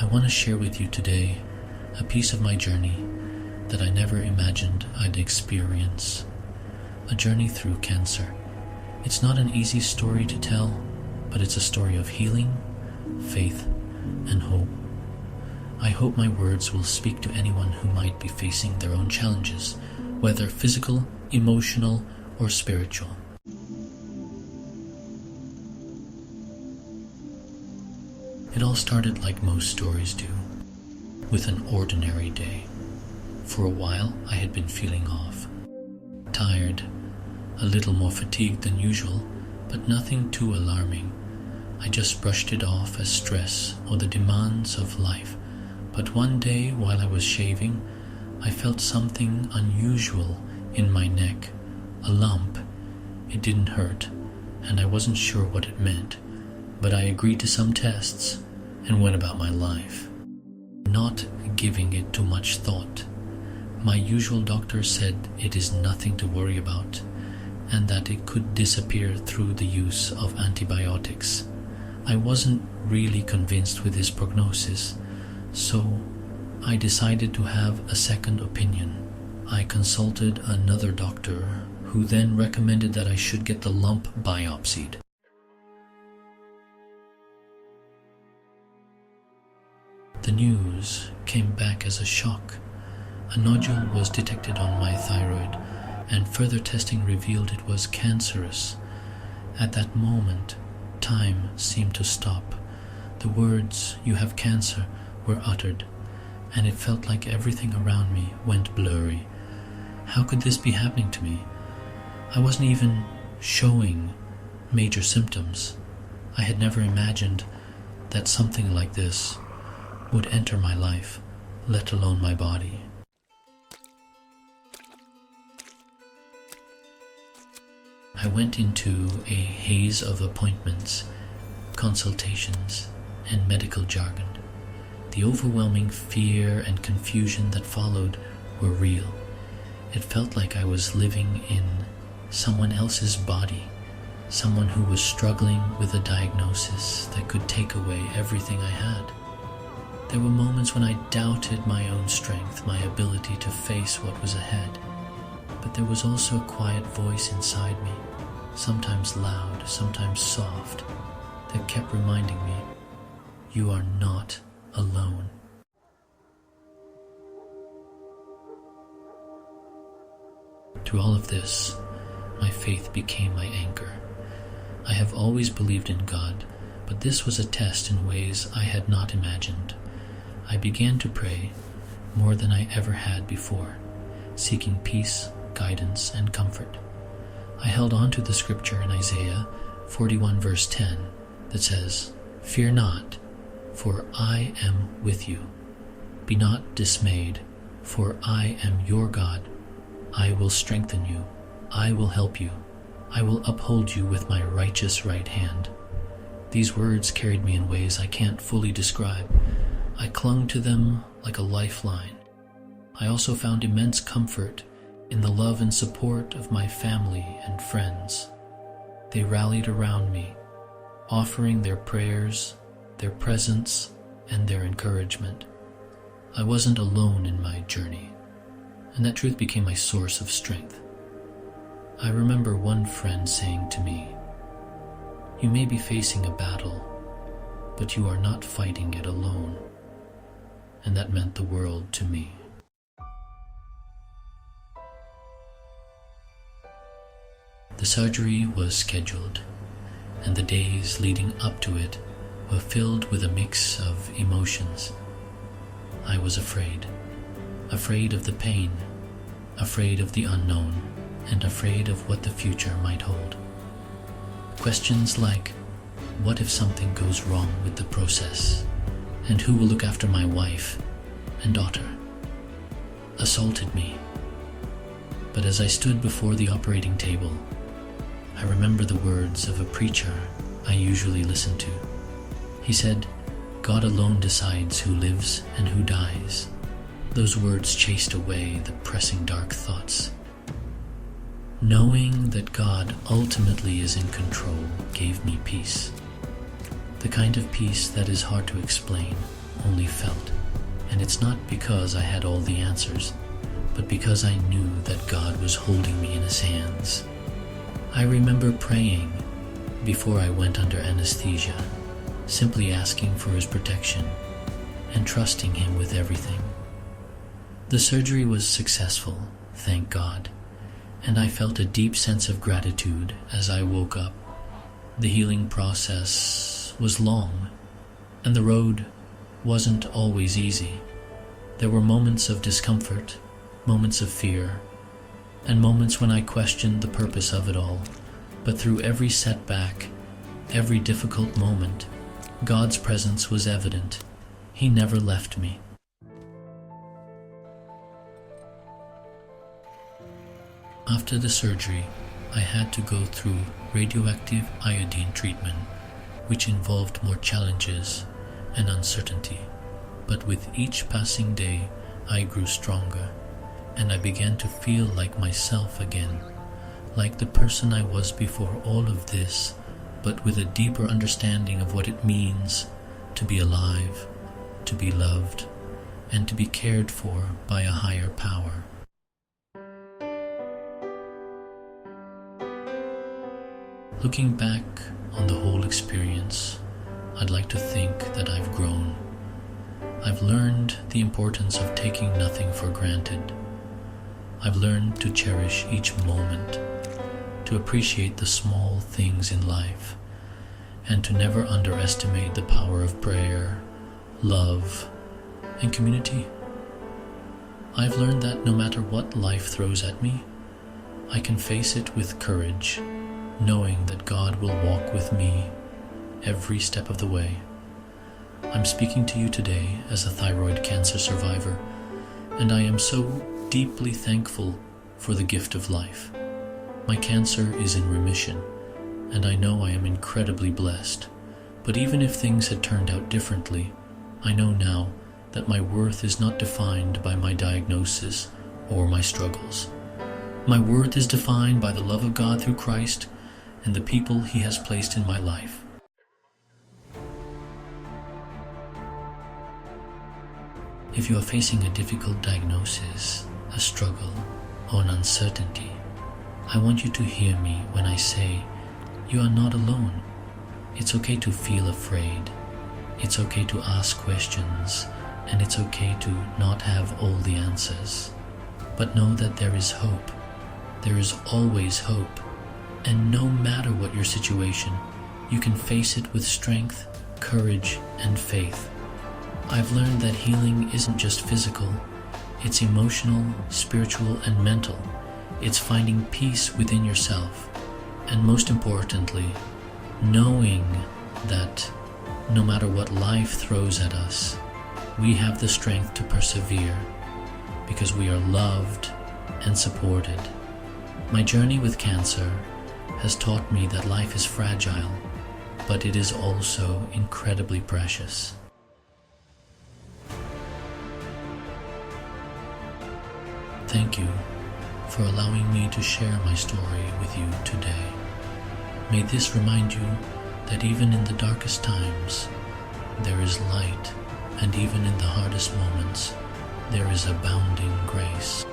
I want to share with you today a piece of my journey that I never imagined I'd experience. A journey through cancer. It's not an easy story to tell, but it's a story of healing, faith, and hope. I hope my words will speak to anyone who might be facing their own challenges, whether physical, emotional, or spiritual. It all started like most stories do, with an ordinary day. For a while, I had been feeling off. Tired, a little more fatigued than usual, but nothing too alarming. I just brushed it off as stress or the demands of life. But one day, while I was shaving, I felt something unusual in my neck, a lump. It didn't hurt, and I wasn't sure what it meant, but I agreed to some tests and went about my life, not giving it too much thought. My usual doctor said it is nothing to worry about, and that it could disappear through the use of antibiotics. I wasn't really convinced with his prognosis, so I decided to have a second opinion. I consulted another doctor who then recommended that I should get the lump biopsied. The news came back as a shock. A nodule was detected on my thyroid, and further testing revealed it was cancerous. At that moment, time seemed to stop. The words, "You have cancer," were uttered, and it felt like everything around me went blurry. How could this be happening to me? I wasn't even showing major symptoms. I had never imagined that something like this would enter my life, let alone my body. I went into a haze of appointments, consultations, and medical jargon. The overwhelming fear and confusion that followed were real. It felt like I was living in someone else's body, someone who was struggling with a diagnosis that could take away everything I had. There were moments when I doubted my own strength, my ability to face what was ahead. But there was also a quiet voice inside me, sometimes loud, sometimes soft, that kept reminding me, "You are not alone." Through all of this, my faith became my anchor. I have always believed in God, but this was a test in ways I had not imagined. I began to pray more than I ever had before, seeking peace, guidance, and comfort. I held on to the scripture in Isaiah 41 verse 10 that says, "Fear not, for I am with you. Be not dismayed, for I am your God. I will strengthen you. I will help you. I will uphold you with my righteous right hand." These words carried me in ways I can't fully describe. I clung to them like a lifeline. I also found immense comfort in the love and support of my family and friends. They rallied around me, offering their prayers, their presence, and their encouragement. I wasn't alone in my journey, and that truth became my source of strength. I remember one friend saying to me, "You may be facing a battle, but you are not fighting it alone." And that meant the world to me. The surgery was scheduled, and the days leading up to it were filled with a mix of emotions. I was afraid of the pain, afraid of the unknown, and afraid of what the future might hold. Questions like, what if something goes wrong with the process? And who will look after my wife and daughter? Assaulted me. But as I stood before the operating table, I remember the words of a preacher I usually listen to. He said, "God alone decides who lives and who dies." Those words chased away the pressing dark thoughts. Knowing that God ultimately is in control gave me peace. The kind of peace that is hard to explain, only felt. And it's not because I had all the answers, but because I knew that God was holding me in His hands. I remember praying before I went under anesthesia, simply asking for His protection and trusting Him with everything. The surgery was successful, thank God, and I felt a deep sense of gratitude as I woke up. The healing process was long, and the road wasn't always easy. There were moments of discomfort, moments of fear, and moments when I questioned the purpose of it all. But through every setback, every difficult moment, God's presence was evident. He never left me. After the surgery, I had to go through radioactive iodine treatment, which involved more challenges and uncertainty. But with each passing day, I grew stronger, and I began to feel like myself again, like the person I was before all of this, but with a deeper understanding of what it means to be alive, to be loved, and to be cared for by a higher power. Looking back on the whole experience, I'd like to think that I've grown. I've learned the importance of taking nothing for granted. I've learned to cherish each moment, to appreciate the small things in life, and to never underestimate the power of prayer, love, and community. I've learned that no matter what life throws at me, I can face it with courage, knowing that God will walk with me every step of the way. I'm speaking to you today as a thyroid cancer survivor, and I am so deeply thankful for the gift of life. My cancer is in remission, and I know I am incredibly blessed. But even if things had turned out differently, I know now that my worth is not defined by my diagnosis or my struggles. My worth is defined by the love of God through Christ and the people He has placed in my life. If you are facing a difficult diagnosis, a struggle, or an uncertainty, I want you to hear me when I say you are not alone. It's okay to feel afraid. It's okay to ask questions, and it's okay to not have all the answers. But know that there is hope. There is always hope. And no matter what your situation, you can face it with strength, courage, and faith. I've learned that healing isn't just physical, it's emotional, spiritual, and mental. It's finding peace within yourself. And most importantly, knowing that no matter what life throws at us, we have the strength to persevere because we are loved and supported. My journey with cancer has taught me that life is fragile, but it is also incredibly precious. Thank you for allowing me to share my story with you today. May this remind you that even in the darkest times, there is light, and even in the hardest moments, there is abounding grace.